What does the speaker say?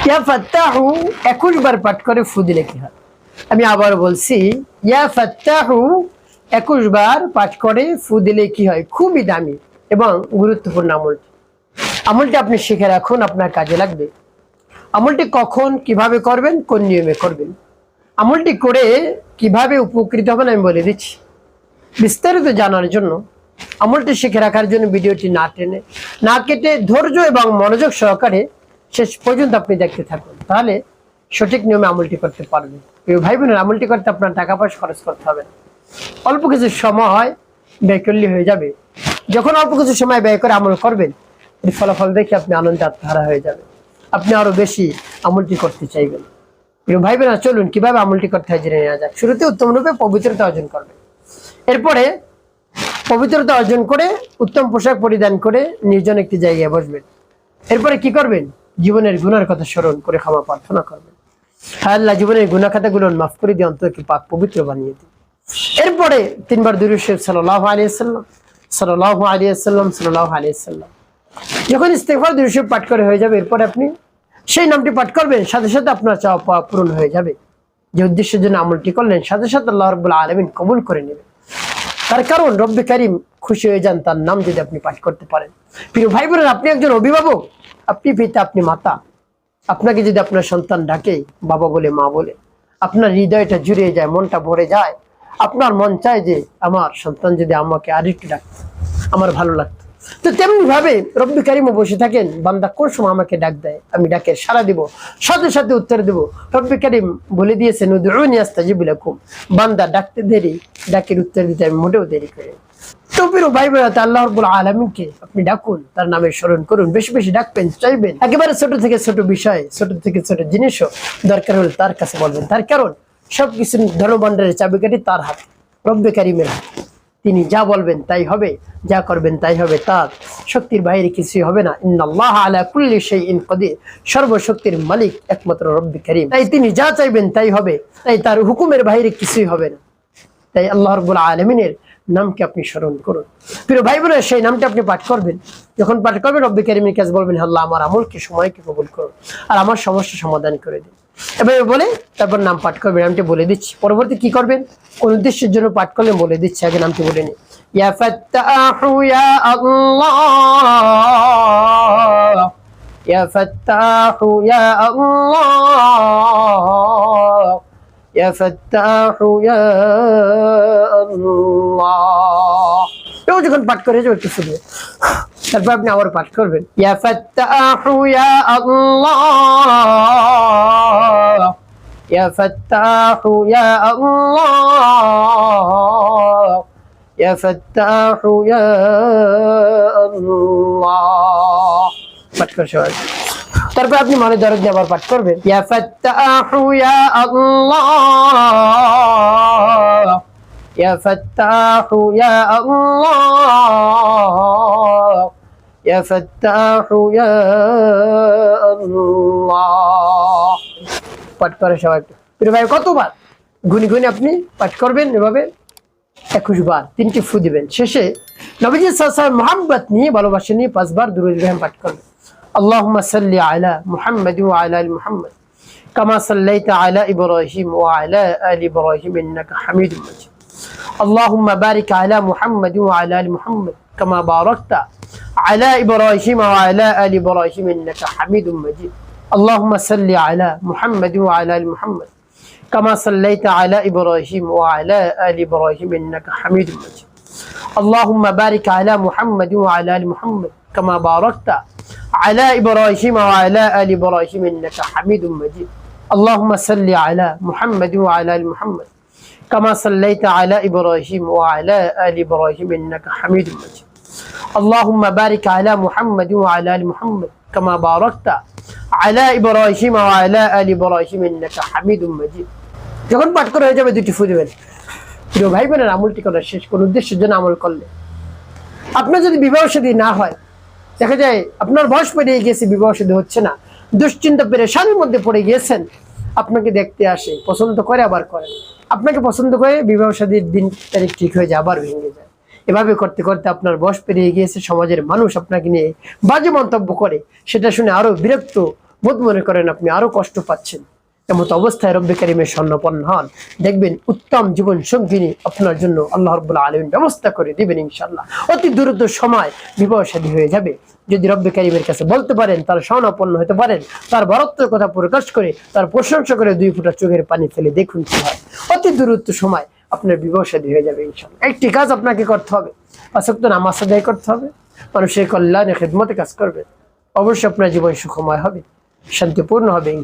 ইয়া ফাত্তাহু 21 বার পাঠ করে ফু দিলে কি হয়? আমি আবার বলছি, ইয়া ফাত্তাহু 21 বার পাঠ করে ফু দিলে কি হয়? খুবই দামি এবং গুরুত্বপূর্ণ আমলটি আপনি শিখে রাখুন, আপনার কাজে লাগবে। আমলটি কখন কিভাবে করবেন, কোন নিয়মে করবেন, আমলটি করে কিভাবে উপকৃত হবেন আমি বলে দিচ্ছি। বিস্তারিত জানার জন্য, আমলটি শিখে রাখার জন্য ভিডিওটি না টেনে না কেটে ধৈর্য এবং মনোযোগ সহকারে শেষ পর্যন্ত আপনি দেখতে থাকুন, তাহলে সঠিক নিয়মে আমলটি করতে পারবেন। প্রিয় ভাই বোনের, আমলটি করতে আপনার টাকা পয়সা খরচ করতে হবে না, অল্প কিছু সময় ব্যয় করলে হয়ে যাবে। যখন অল্প কিছু সময় ব্যয় করে আমল করবেন, এর ফলাফল দেখে আপনি আনন্দে আত্মহারা হয়ে যাবেন, আপনি আরো বেশি আমলটি করতে চাইবেন। প্রিয় ভাই বোনেরা, চলুন কিভাবে আমলটি করতে হয় জেনে নেওয়া যাক। শুরুতে উত্তম রূপে পবিত্রতা অর্জন করবেন। এরপরে পবিত্রতা অর্জন করে উত্তম পোশাক পরিধান করে নির্জন একটি জায়গায় বসবেন। এরপরে কি করবেন? জীবনের গুনার কথা স্মরণ করে ক্ষমা প্রার্থনা করবেন। আল্লাহ জীবনের গুনাহ খাতাগুলো মাফ করে দিয়ে অন্তরকে পাক পবিত্র বানিয়ে দিন। এরপরে 3 বার দুরূদ শরীফ সাল্লাল্লাহু আলাইহি ওয়াসাল্লাম, সাল্লাল্লাহু আলাইহি ওয়াসাল্লাম, সাল্লাল্লাহু আলাইহি ওয়াসাল্লাম। যখন ইস্তেগফার দুরূদ শরীফ পাঠ করে হয়ে যাবে, এরপরে আপনি সেই নামটি পাঠ করবেন, সাথে সাথে আপনার চাওয়া পাওয়া পূরণ হয়ে যাবে। যে উদ্দেশ্যের জন্য আমলটি করলেন, সাথে সাথে আল্লাহ রাব্বুল আলামিন কবুল করে নেবেন। তার কারণ রব্বে কারীম খুশি হয়ে যান তার নাম যদি আপনি পাঠ করতে পারেন। প্রিয় ভাই বোনেরা, আপনি একজন অভিভাবক, আপনি পিতা, আপনি মাতা। আপনাকে যদি আপনার সন্তান ডাকে বাবা বলে, মা বলে, আপনার হৃদয়টা জুড়িয়ে যায়, মনটা ভরে যায়। আপনার মন চায় যে আমার সন্তান যদি আমাকে আরেকটু ডাকতো, আমার ভালো লাগতো। তো তেমনি ভাবে রব্বে কারীমও বসে থাকেন, বান্দা কোন সময় আমাকে ডাক দেয়, আমি ডাকে সাড়া দিব, সাথে সাথে উত্তর দেব। রব্বে কারীম বলে দিয়েছেন, উদউনি আস্তাজিব লাকুম, বান্দা ডাকতে দেরি, ডাকের উত্তর দিতে আমি মোটেও দেরি করি। তো প্রিয় ভাই বোনেরা, আল্লাহ রাব্বুল আলামিনকে আপনি ডাকুন, তার নামে স্মরণ করুন, বেশি বেশি ডাকবেন, চাইবেন। একেবারে ছোট থেকে ছোট বিষয়, ছোট থেকে ছোট জিনিসও দরকার হলে তার কাছে বলবেন। তার কারণ সবকিছু ধনভাণ্ডারের চাবিকাঠি তার হাতে, রব্বে কারীমের হাতে। তিনি যা বলবেন তাই হবে, যা করবেন তাই হবে, তার শক্তির বাইরে কিছুই হবে না। ইন্নাল্লাহা আলা কুল্লি শাইইন কাদির, সর্বশক্তির মালিক একমাত্র রব্বে কারীম। তাই তিনি যা চাইবেন তাই হবে, তাই তার হুকুমের বাইরে কিছুই হবে না। তাই আল্লাহ রাব্বুল আলামিনের নামকে আপনি স্মরণ করুন। প্রিয় ভাই বোনেরা, সেই নামটা আপনি পাঠ করবেন। যখন পাঠ করবেন, রব্বে কারীমের কাছে বলবেন, আল্লাহ আমার আমলকে, সময়কে কবুল করুন আর আমার সমস্যা সমাধান করে দিন। এভাবে বলে তারপর নাম পাঠ করবেন। নামটি বলে দিচ্ছি, পরবর্তী কি করবেন, কোন উদ্দেশ্যের জন্য পাঠ করলেন বলে দিচ্ছি, আগে নামটি বলে নিন। ইয়া ফাত্তাহু ইয়া আল্লাহ, ইয়া ফাত্তাহু ইয়া আল্লাহ, ইয়া ফাত্তাহু ইয়া আল্লাহ। এও যখন পাঠ করে যাবে একটু শুনবে, তারপর আপনি আবার পাঠ করবেন, ইয়া ফাত্তাহু ইয়া আল্লাহ, ইয়া ফাত্তাহু ইয়া আল্লাহ, ইয়া ফাত্তাহু ইয়া আল্লাহ। পাঠ করে সবাই। তারপর আপনি মনে দরদ নিয়ে আবার পাঠ করবেন, ইয়া ফাত্তাহু ইয়া আল্লাহ, ইয়া ফাত্তাহু ইয়া আল্লাহ, ইয়া ফাত্তাহু ইয়া আল্লাহ। পাঠ করে সবাই। প্রিয় ভাই, কতবার গুনি গুনি আপনি পাঠ করবেন? এভাবে 21 বার, 3টি ফু দিবেন। শেষে নবীজি সাল্লাল্লাহু আলাইহি ওয়াসাল্লাম মহব্বত নিয়ে, ভালোবাসা নিয়ে 5 বার দুরূদ ইব্রাহিম পাঠ করবেন। اللهم صل على محمد وعلى ال محمد كما صليت على ابراهيم وعلى ال ابراهيم انك حميد مجيد. اللهم بارك على محمد وعلى ال محمد كما باركت على ابراهيم وعلى ال ابراهيم انك حميد مجيد. اللهم صل على محمد وعلى ال محمد كما صليت على ابراهيم وعلى ال ابراهيم انك حميد مجيد. اللهم بارك على محمد وعلى ال محمد كما باركت على إبراهيم وعلى آل إبراهيم إنك حميد مجيد. اللهم صل على محمد وعلى آل محمد كما صليت على إبراهيم وعلى آل إبراهيم إنك حميد مجيد. اللهم بارك على محمد وعلى آل محمد كما باركت على إبراهيم وعلى آل إبراهيم إنك حميد مجيد. যখন পাঠ করা হয়ে যাবে, 2টি ফু দিবেন। প্রিয় ভাই বোনেরা, আমলটি করা শেষ, কোন উদ্দেশ্যের জন্য আমল করলে, আপনার যদি বিবাহ শাদী না হয়, দেখা যায় আপনার বয়স পেরিয়ে গিয়েছে, বিবাহ শাদী হচ্ছে না, দুশ্চিন্তা পেরেশানির মধ্যে পড়ে গিয়েছেন, আপনাকে দেখতে আসে, পছন্দ করে, আবার করে, আপনাকে পছন্দ করে, বিবাহ শাদীর দিন তারিখ ঠিক হয়ে যায়, আবার ভেঙে যায়। এভাবে করতে করতে আপনার বয়স পেরিয়ে গিয়েছে, সমাজের মানুষ আপনাকে নিয়ে বাজে মন্তব্য করে, সেটা শুনে আরো বিরক্ত বোধ মনে করেন আপনি আরো কষ্ট পাচ্ছেন, এমত অবস্থায় রব্বে কারিমের স্বর্ণপন্ন হন, দেখবেন উত্তম জীবন সঙ্গিনী আপনার জন্য আল্লাহ রাব্বুল আলামিন ব্যবস্থা করে দিবেন ইনশাআল্লাহ। অতি দ্রুত সময় বিবাহ শাদী হয়ে যাবে যদি রব্বে কারিমের কাছে বলতে পারেন, তার স্বর্ণপন্ন হতে পারেন, তার বরত্বের কথা প্রকাশ করে, তার প্রশংসা করে 2 ফোঁটা চোখের পানি ফেলে দেখুন কি হয়। অতি দ্রুত সময় আপনার বিবাহ শাদী হয়ে যাবে ইনশাআল্লাহ। একটি কাজ আপনাকে করতে হবে, 5 ওয়াক্ত নামাজ আদায় করতে হবে, মানুষের কল্যাণে খিদমতে কাজ করবে, অবশ্যই আপনার জীবন সুখময় হবে, শান্তিপূর্ণ হবে ইনশাআল্লাহ।